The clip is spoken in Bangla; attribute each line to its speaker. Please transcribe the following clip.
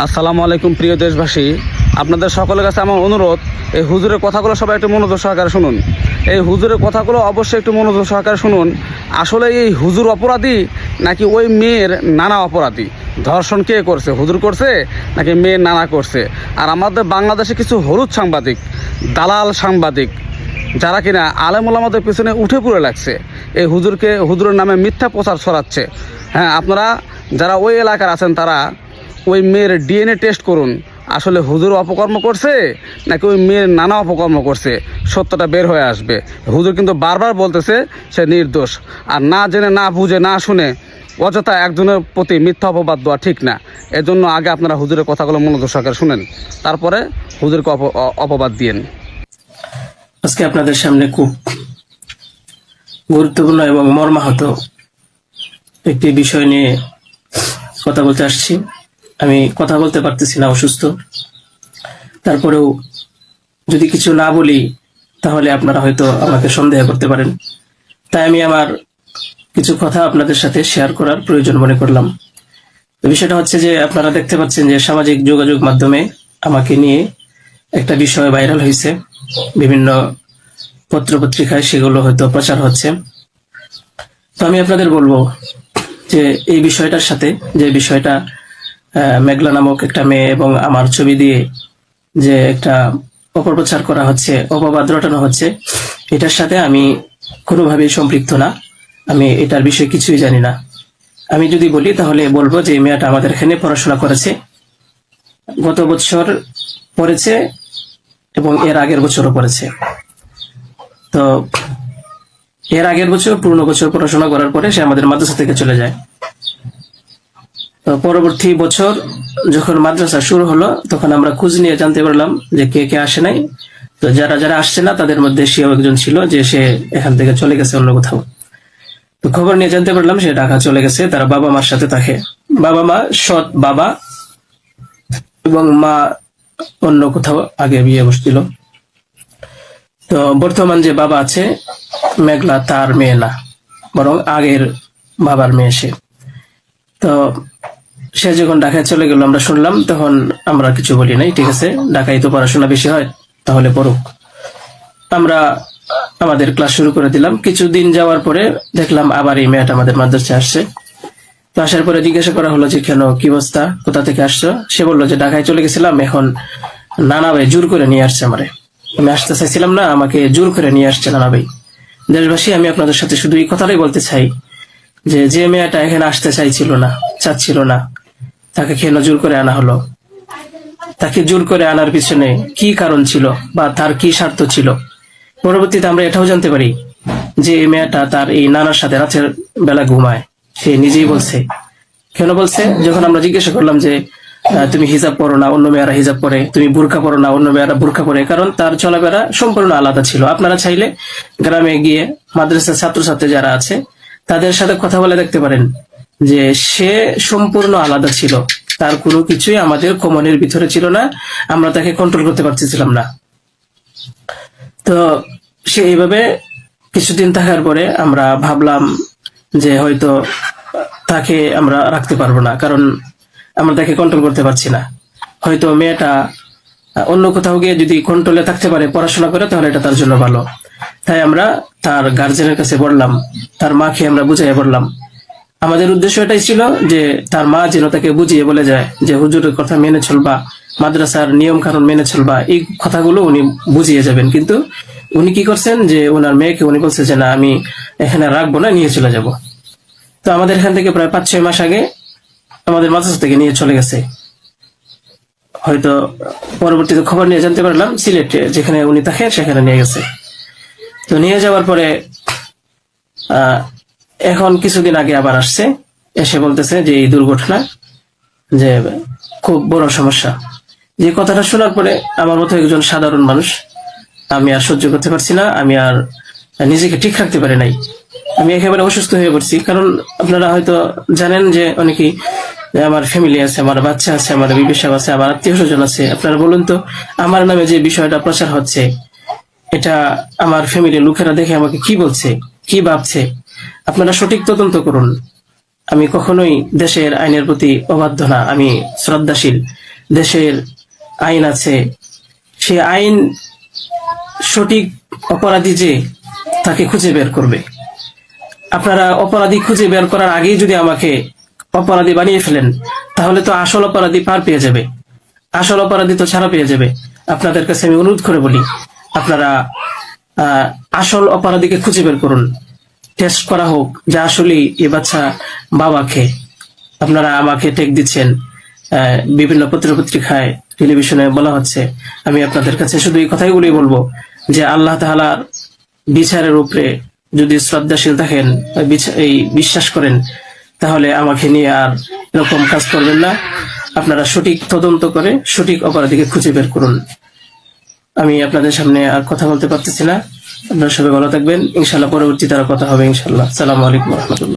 Speaker 1: আসসালামু আলাইকুম প্রিয় দেশবাসী, আপনাদের সকলের কাছে আমার অনুরোধ, এই হুজুরের কথাগুলো সবাই একটু মনোযোগ সহকারে শুনুন। এই হুজুরের কথাগুলো অবশ্যই একটু মনোযোগ সহকারে শুনুন। আসলে এই হুজুর অপরাধী নাকি ওই মেয়ের নানা অপরাধী? ধর্ষণ কে করছে, হুজুর করছে নাকি মেয়ের নানা করছে? আর আমাদের বাংলাদেশে কিছু হলুদ সাংবাদিক, দালাল সাংবাদিক, যারা কিনা আলেম ওলামাদের পিছনে উঠে পড়ে লাগছে, এই হুজুরের নামে মিথ্যা প্রচার ছড়াচ্ছে। হ্যাঁ, আপনারা যারা ওই এলাকার আছেন তারা ওই মেয়ের ডিএনএ টেস্ট করুন, আসলে হুজুর অপকর্ম করছে নাকি ওই মেয়ের নানা অপকর্ম করছে, সত্যটা বের হয়ে আসবে। হুজুর কিন্তু বারবার বলতেছে সে নির্দোষ, আর না জেনে, না বুঝে, না শুনে অযথা একজনের প্রতি মিথ্যা অপবাদ দেওয়া ঠিক না। এজন্য আগে আপনারা হুজুরের কথাগুলো মনোযোগ সহকারে শুনেন, তারপরে হুজুরকে অপবাদ দিয়েন।
Speaker 2: আজকে আপনাদের সামনে খুব গুরুত্বপূর্ণ এবং মর্মাহত একটি বিষয় নিয়ে কথা বলতে আসছি। আমি কথা বলতে পারতেছি না, অসুস্থ। তারপরেও যদি কিছু না বলি তাহলে আপনারা হয়তো আমাকে সন্দেহ করতে পারেন, তাই আমি আমার কিছু কথা আপনাদের সাথে শেয়ার করার প্রয়োজন মনে করলাম। বিষয়টা হচ্ছে যে আপনারা দেখতে পাচ্ছেন যে সামাজিক যোগাযোগ মাধ্যমে আমাকে নিয়ে একটা বিষয় ভাইরাল হয়েছে, বিভিন্ন পত্রপত্রিকায় সেগুলো হয়তো প্রচার হচ্ছে। তো আমি আপনাদের বলবো যে এই বিষয়টার সাথে, যে বিষয়টা মেঘলা নামক একটা মেয়ে এবং আমার ছবি দিয়ে যে একটা অপপ্রচার করা হচ্ছে, অপবাদ রটানো হচ্ছে, এটার সাথে আমি কোনোভাবেই সম্পৃক্ত না। আমি এটার বিষয়ে কিছুই জানি না। আমি যদি বলি তাহলে বলবো যে এই মেয়েটা আমাদের এখানে পড়াশোনা করেছে, গত বছর পড়েছে এবং এর আগের বছরও পড়েছে। তো এর আগের বছর পূর্ণ বছর পড়াশোনা করার পরে সে আমাদের মাদ্রাসা থেকে চলে যায়। তো পরবর্তী বছর যখন মাদ্রাসা শুরু হলো তখন আমরা খোঁজ নিয়ে জানতে পারলাম যে কে কে আসে নাই। তো যারা যারা আসছে না তাদের মধ্যে সেও একজন ছিল, যে সে এখান থেকে চলে গেছে অন্য কোথাও। তো খবর নিয়ে জানতে পারলাম সে ঢাকা চলে গেছে, তারা বাবা মার সাথে থাকে। বাবা মা সৎ বাবা এবং মা অন্য কোথাও আগে বিয়ে বসছিল। তো বর্তমান যে বাবা আছে মেঘলা, তার মেয়ে না, বরং আগের বাবার মেয়ে সে। তো সে যখন ঢাকায় চলে গেল আমরা শুনলাম, তখন আমরা কিছু বলি নাই, ঠিক আছে, ঢাকায় তো পড়াশোনা বেশি হয়, তাহলে পড়ুক। আমরা আমাদের ক্লাস শুরু করে দিলাম। কিছুদিন যাওয়ার পরে দেখলাম আবার এই মেয়েটা আমাদের মাদ্রাসায় আসছে। তো আসার পরে জিজ্ঞাসা করা হলো যে কেন, কি অবস্থা, কোথা থেকে আসছো? সে বললো যে ঢাকায় চলে গেছিলাম, এখন নানা ভাই জোর করে নিয়ে আসছে আমারে। আমি আসতে চাইছিলাম না, আমাকে জোর করে নিয়ে আসছে নানা ভাই। দেশবাসী, আমি আপনাদের সাথে শুধু এই কথাটাই বলতে চাই যে যে মেয়েটা এখানে আসতে চাইছিল না, চাচ্ছিল না, তাকে কেন জোর করে আনা হলো? তাকে জোর করে আনার পিছনে কি কারণ ছিল বা তার কি স্বার্থ ছিল? পরবর্তীতে আমরা এটাও জানতে পারি যে এই মেয়েটা তার এই নানার সাথে রাতের বেলা ঘুমায়। সে নিজেই বলছে। কেন বলছে? যখন আমরা জিজ্ঞাসা করলাম যে তুমি হিজাব পরো না, অন্য মেয়েরা হিজাব পরে, তুমি বুরকা পরো না, অন্য মেয়েরা বুরকা পরে, কারণ তার চলাফেরা সম্পূর্ণ আলাদা ছিল। আপনারা চাইলে গ্রামে গিয়ে মাদ্রাসার ছাত্রছাত্রী যারা আছে তাদের সাথে কথা বলে দেখতে পারেন যে সে সম্পূর্ণ আলাদা ছিল। তার কোনো কিছুই আমাদের কমনের ভিতরে ছিল না, আমরা তাকে কন্ট্রোল করতে পারতেছিলাম না। তো সে এইভাবে কিছুদিন থাকার পরে আমরা ভাবলাম যে হয়তো তাকে আমরা রাখতে পারবো না, কারণ আমরা তাকে কন্ট্রোল করতে পারছি না। হয়তো মেয়েটা অন্য কোথাও গিয়ে যদি কন্ট্রোলে থাকতে পারে, পড়াশোনা করে, তাহলে এটা তার জন্য ভালো। তাই আমরা তার গার্জেনের কাছে বললাম, তার মাকে আমরা বুঝাইয়া বললাম। আমাদের উদ্দেশ্য এটাই ছিল যে তার মা যেন তাকে বুঝিয়ে বলে যায় যে হুজুরের কথা মেনে চলবা, মাদ্রাসার নিয়ম কানুন মেনে চলবা, এই কথাগুলো উনি বুঝিয়ে যাবেন। কিন্তু উনি কি করছেন যে ওনার মেয়েকে উনি বলছে যে না, আমি এখানে রাখবো না, নিয়ে চলে যাব। তো আমাদের এখান থেকে প্রায় 5-6 মাস আগে আমাদের মাদ্রাসা থেকে নিয়ে চলে গেছে। হয়তো পরবর্তীতে খবর নিয়ে জানতে পারলাম সিলেটে যেখানে উনি থাকে সেখানে নিয়ে গেছে। তো নিয়ে যাওয়ার পরে এখন কিছুদিন আগে আবার আসছে, এসে বলতেছে যে এই দুর্ঘটনা, যে খুব বড় সমস্যা। যে কথাটা শোনার পরে আমার মতো একজন সাধারণ মানুষ, আমি আর সহ্য করতে পারছি না, আমি আর নিজেকে ঠিক রাখতে পারি নাই। আমি একেবারে অসুস্থ হয়ে পড়ছি। কারণ আপনারা হয়তো জানেন যে অনেকেই, আমার ফ্যামিলি আছে, আমার বাচ্চা আছে, আমার বিবি সাহেব আছে, আমার আত্মীয় স্বজন আছে। আপনারা বলুন তো, আমার নামে যে বিষয়টা প্রচার হচ্ছে, এটা আমার ফ্যামিলির লোকেরা দেখে আমাকে কি বলছে, কি ভাবছে? আপনারা সঠিক তদন্ত করুন। আমি কখনোই দেশের আইনের প্রতি অবাধ্য না, আমি শ্রদ্ধাশীল। দেশের আইন আছে, সেই আইন সঠিক অপরাধী যে তাকে খুঁজে বের করবে। আপনারা অপরাধী খুঁজে বের করার আগেই যদি আমাকে অপরাধী বানিয়ে ফেলেন, তাহলে তো আসল অপরাধী পার পেয়ে যাবে, আসল অপরাধী তো ছাড়া পেয়ে যাবে। আপনাদের কাছে আমি অনুরোধ করে বলি, আপনারা আসল অপরাধীকে খুঁজে বের করুন, টেস্ট করা হোক যে আসলেই এ বাচ্চা বাবাকে। আপনারা আমাকে টেক দিচ্ছেন, বিভিন্ন পত্রিকায় টেলিভিশনে বলা হচ্ছে। আমি আপনাদের কাছে শুধু এই কথাগুলোই বলবো যে আল্লাহ তাআলার বিচারের উপরে যদি শ্রদ্ধাশীল থাকেন, এই বিশ্বাস করেন, তাহলে আমাকে নিয়ে আর এরকম কাজ করবেন না। আপনারা সঠিক তদন্ত করে সঠিক অপরাধীকে খুঁজে বের করুন। আমি আপনাদের সামনে আর কথা বলতে পারতেছি না। আপনারা সবাই ভালো থাকবেন, ইনশাল্লাহ পরবর্তীতে আর কথা হবে ইনশাল্লাহ। আসসালামু আলাইকুম ওয়া রাহমাতুল্লাহ।